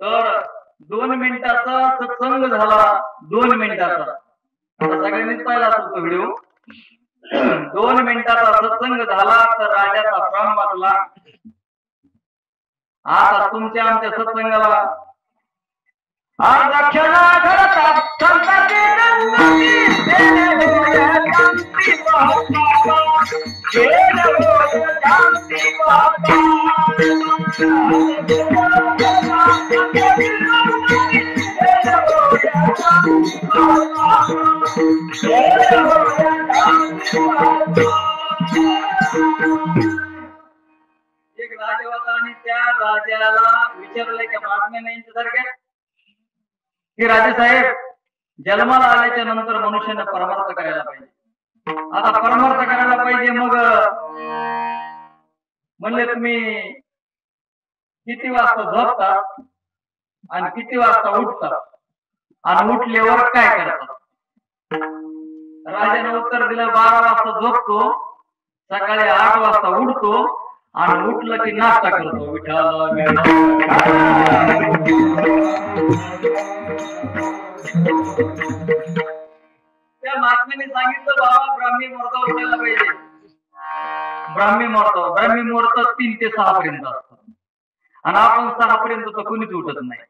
तर 2 मिनिटाचा सत्संग झाला, 2 मिनिटाचा. सगळ्यांनीच पाहिला असेल तो व्हिडिओ. 2 मिनिटाचा सत्संग झाला तर राजाचा प्राण वाचला. आता तुमच्या आमच्या सत्संगाला एक राजा होता आणि त्या राजाला विचारलं की महात्म्याने यांच्यासारख्या की राजेसाहेब, जन्माला आल्याच्या नंतर मनुष्याने परमार्थ करायला पाहिजे. आता परमार्थ करायला पाहिजे, मग म्हणले तुम्ही किती वाजता झोपता आणि किती वाजता उठता आणि उठल्यावर काय करतात? राजाने उत्तर दिलं, 12 वाजता झोपतो, सकाळी 8 वाजता उठतो आणि उठलं की नाश्ता करतो. त्या महात्म्याने सांगितलं, बाबा ब्राह्मी मुहूर्त उठायला पाहिजे. ब्राह्मी मुहूर्त 3 ते 6 पर्यंत असतो आणि आपण 6 पर्यंत तर कोणीच उठत नाही.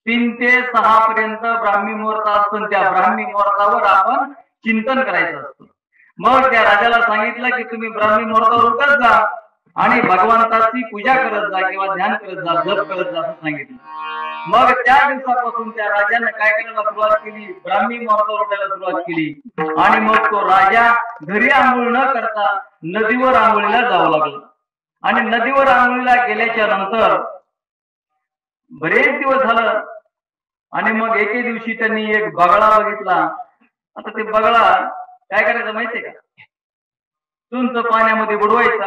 3 ते 6 पर्यंत ब्राह्मी मुहूर्त असतो. त्या ब्राह्मी मुहूर्तावर आपण चिंतन करायचं असतं. मग त्या राजाला सांगितलं की तुम्ही ब्राह्मी मुहूर्तावर उठत जा आणि भगवंताची पूजा करत जा किंवा ध्यान करत जा, जप करत जा असं सांगितलं. मग त्या दिवसापासून त्या राजाने काय करायला सुरुवात केली? ब्राह्मी मुहूर्तावर उठायला सुरुवात केली. आणि मग तो राजा घरी आंघोळ न करता नदीवर आंघोळीला जावं लागला. आणि नदीवर आंघोळीला गेल्याच्या नंतर बरेच दिवस झालं आणि मग एके दिवशी त्यांनी एक बगळा बघितला. आता ते बगळा काय करायचं माहितीये का? चुंच पाण्यामध्ये बुडवायचा,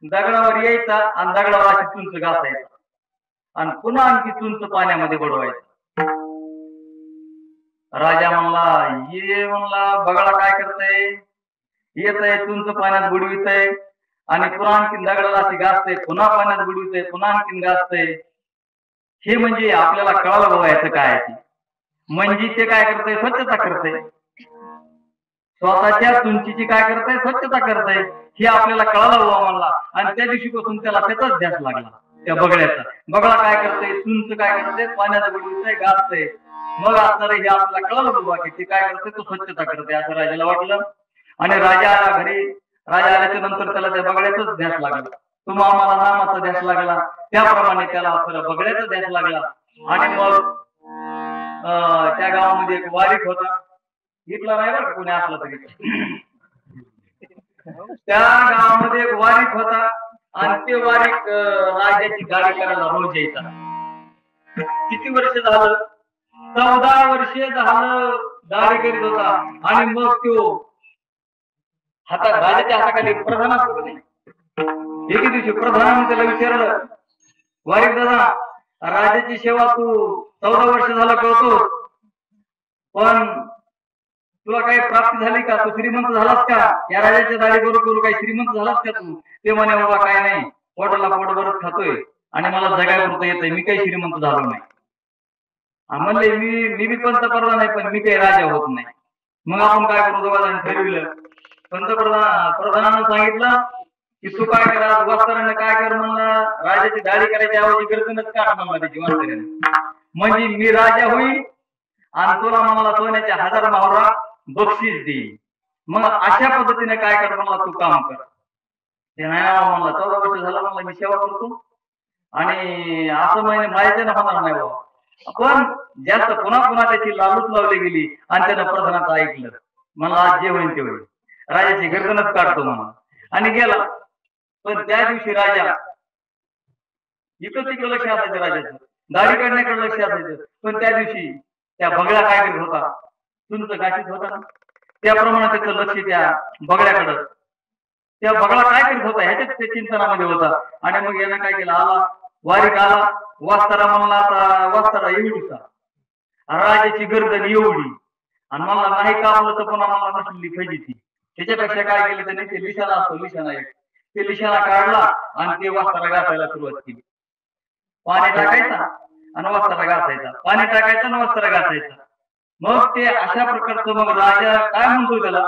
दगडावर यायचा आणि दगडावर अशी चुंच घासायचा आणि पुन्हा आणखी चुंच पाण्यामध्ये बुडवायचा. राजा म्हणला बगळा काय करतय? येत आहे, चुंच पाण्यात बुडवितय आणि पुन्हा आणखीन दगडाला अशी घासतय, पुन्हा पाण्यात बुडवितय, पुन्हा आणखीन घासतय. हे म्हणजे आपल्याला कळालं बाबा याचं काय. म्हणजे ते काय करतय? स्वच्छता करतय. स्वतःच्या चुंचीची काय करतय? स्वच्छता करतय. हे आपल्याला कळालं बाबा म्हणला. आणि त्या दिवशीपासून त्याला त्याचाच ध्यास लागला, त्या बगळ्याचा. बगळा काय करतय? चुंच काय करतय? पाण्यात बुडवितय, घासतय. मग असणार हे आपल्याला कळालं बाबा की ते काय करतय? तो स्वच्छता करतय असं राजाला वाटलं. आणि राजा आल्याच्या नंतर त्याला त्या बगळ्याचाच ध्यास लागला. तुम्हा आम्हाला नामाचा ध्यास लागला, त्याप्रमाणे त्याला बगळ्याचा ध्यास लागला. आणि मग त्या गावामध्ये एक वारीक होता. इथला नाही बरं कोणी असला तरी. त्या गावामध्ये एक वारीक होता आणि ते वारीक राजाची गाडी करायला रोज यायचा. किती वर्ष झालं? 14 वर्ष झालं गाडी करीत होता. आणि मग तो राजाच्या हाताखाली प्रधान असतो नाही. एके दिवशी प्रधानाने त्याला विचारलं, वारीक दादा, राजाची सेवा तू 14 वर्ष झाला करतो, पण तुला काही प्राप्ती झाली का? तू श्रीमंत झालास का? या राजाच्या दाढी करू काही श्रीमंत झालास का तू? ते म्हणे, बाबा काय नाही, पोटाला पोट भरत खातोय आणि मला जगायला पुरता येतंय, मी काही श्रीमंत झालो नाही. म्हणले मी पंतप्रधान आहे पण मी काही राजा होत नाही. मग आपण काय करू? दोघांनी ठरविलं. प्रधानानं सांगितलं की तू काय करा, वस्त्राने काय कर म्हणला, राजाची दाढी करायची ऐवजी गर्दनच काढ म्हणला त्याची वस्त्राने. म्हणजे मी राजा होईल आणि तुला मला सोन्याच्या 1000 मोहरा बक्षीस देईल. मग अशा पद्धतीने काय कर म्हणला, तू काम कर. ते नाही म्हणला, 14 वर्ष झालं म्हणला मी सेवा करतो आणि असं महिने माझ्याने होणार नाही बाबा. पण जास्त पुन्हा त्याची लालूच लावली गेली आणि त्यानं प्रधानाचं ऐकलं. मला आज जे होईल ते होईल, राजाची गर्दनच काढतो म्हणा आणि गेला. पण त्या दिवशी राजा इकडं तिकडं लक्ष असायचं राजाचं, दाढी काढण्याकडे लक्ष असायचं. पण त्या दिवशी त्या बगळा काय करत होता? तुमचं गाशीत होता ना, त्याप्रमाणे त्याचं लक्ष त्या बगळ्याकडं. त्या बगळा काय करत होता ह्याच्यात त्या चिंतनामध्ये होता. आणि मग यानं काय केलं, आला वारीक आला. वास्तारा म्हणला, आता वास्तारा एवढीचा, राजाची गर्दन एवढी आणि मला नाही कापलं तर पुन्हा मला नसलेली फजिती. त्याच्यापेक्षा काय केलं त्याने, ते लिशाणा असतो, लिशाणा एक ते लिशाणा काढला आणि ते वस्त्राला घासायला सुरुवात केली. पाणी टाकायचा आणि वस्त्राला घासायचा, पाणी टाकायचं आणि वस्त्र घासायचा. मग ते अशा प्रकारचं मग राजा काय म्हणतो त्याला,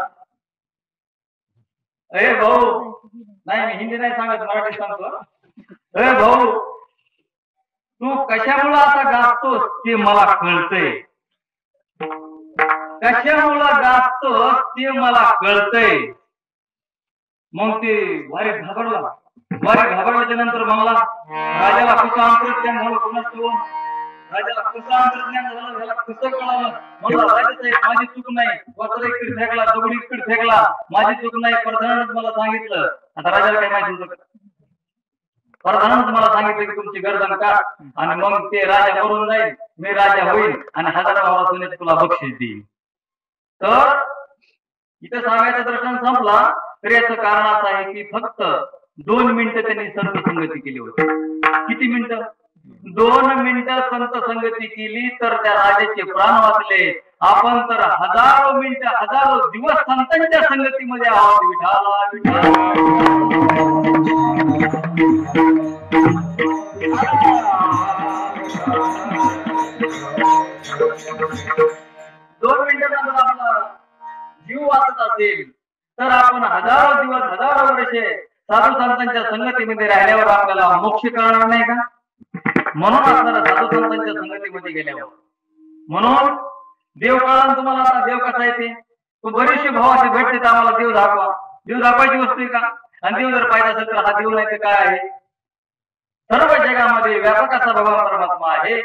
अरे भाऊ, नाही मी हिंदी नाही सांगत, मराठी सांगतो. अरे भाऊ, तू कशामुळे आता गाजतोस ते मला कळतंय, कशामुळे गाजतोस ते मला कळतंय. मग ते वारी घाबरला. वारी घाबरल्याच्या नंतर म्हणला, राजाला कसं अंतर्ज्ञान झालं कोणाच, राजाला कसं अंतर्ज्ञान झालं, ह्याला कसं कळालं. म्हणला राजासाहेब माझी चूक नाही, वस्त्र इकडे फेकला, दगड इकडे फेकला, माझी चूक नाही, प्रधानानंच मला सांगितलं. आता राजाला काय माहिती होतं, प्रधानानंच मला सांगितलं की तुमची गर्दन काढ आणि मग ते राजा मरून जाईल, मी राजा होईल आणि हजारावा सोन्याचे तुला बक्षीस देईल. तर इथं सांगायचं दर्शन संपला. तर याचं कारण असं आहे की फक्त 2 मिनिटं त्यांनी संत संगती केली होती. किती मिनिटं? 2 मिनिटं संत संगती केली तर त्या राजाचे प्राण वाचले. आपण तर हजारो मिनिटं, हजारो दिवस संतांच्या संगतीमध्ये आहोत. विठाला विठाला. 2 मिनिटांनंतर आपला जीव वाचत असेल तर आपण हजारो दिवस, हजारो वर्षे साधू संतांच्या संगतीमध्ये राहिल्यावर आपल्याला मोक्ष कळणार नाही का? म्हणून आपल्याला साधू संतांच्या संगतीमध्ये गेल्यावर, म्हणून देव कळला तुम्हाला. आता देव कसा येते, तो बरेचसे भाव असे भेटते तर आम्हाला देव दाखवा. देव दाखवायची वस्तू आहे का? आणि देव जर पाहिजे असेल तर हा देव नाही तर काय आहे? सर्व जगामध्ये व्यापक असा भगवान परमात्मा आहे.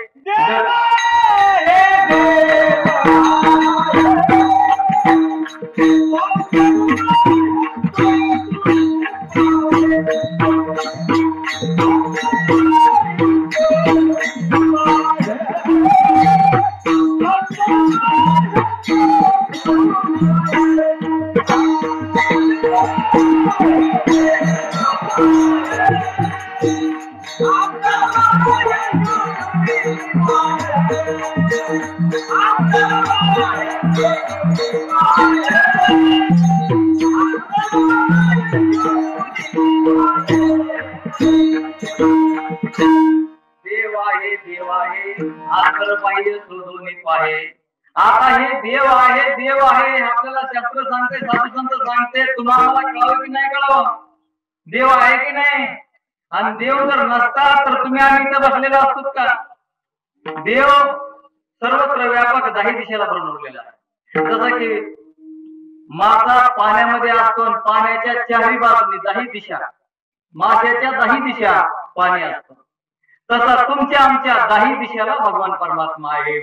देव आहे, देव आहे, आखर पाहिजे शोधून पाहे. आता हे देव आहे, देव आहे आपल्याला शास्त्र सांगते, साधू संत सांगते, तुम्हाला कळावं की नाही कळावं? देव आहे की नाही? आणि देव जर नसता तर तुम्ही आम्ही इथं बसलेलो असतो का? देव सर्वत्र व्यापक 10 दिशेला बनवलेला आहे. जसं की मासा पाण्यामध्ये असतो, पाण्याच्या 4 बाजूनी 10 दिशा, माशाच्या 10 दिशा पाणी असतं. तसा तुमच्या आमच्या 10 दिशेला भगवान परमात्मा आहे.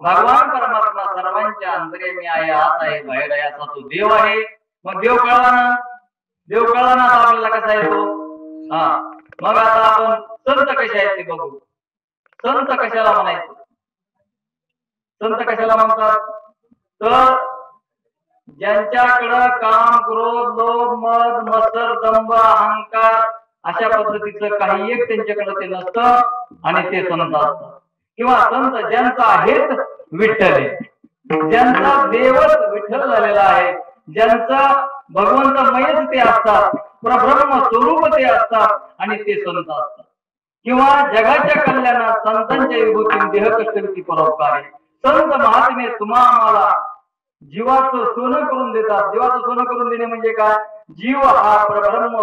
भगवान परमात्मा सर्वांच्या अंतर्यामी आहे, आत आहे, बाहेर आहे, असा तो देव आहे. मग देव कळला ना, देव कळला ना, आपल्याला कसा येतो? हा, मग आता आपण संत कसे आहेत ते बघू. संत कशाला म्हणायचं? संत कशाला म्हणतात? तर ज्यांच्याकडं काम, क्रोध, लोभ, मद, मत्सर, दंभ, अहंकार अशा पद्धतीचं काही एक त्यांच्याकडे ते नसतं आणि ते संत असतात. किंवा संत ज्यांचा हेत विठ्ठल आहे, ज्यांचा देवच विठ्ठल झालेला आहे, ज्यांचा भगवंतमयच ते असतात, परब्रह्म स्वरूप ते असतात आणि ते संत असतात. किंवा जगाच्या कल्याणात संतांच्या विभूती देहकष्टविती परोपकार आहे. संत महात्मे तुम्हा आम्हाला जीवाचं सोनं करून देतात. जीवाचं सोनं करून देणे म्हणजे काय? जीव हा परब्रह्म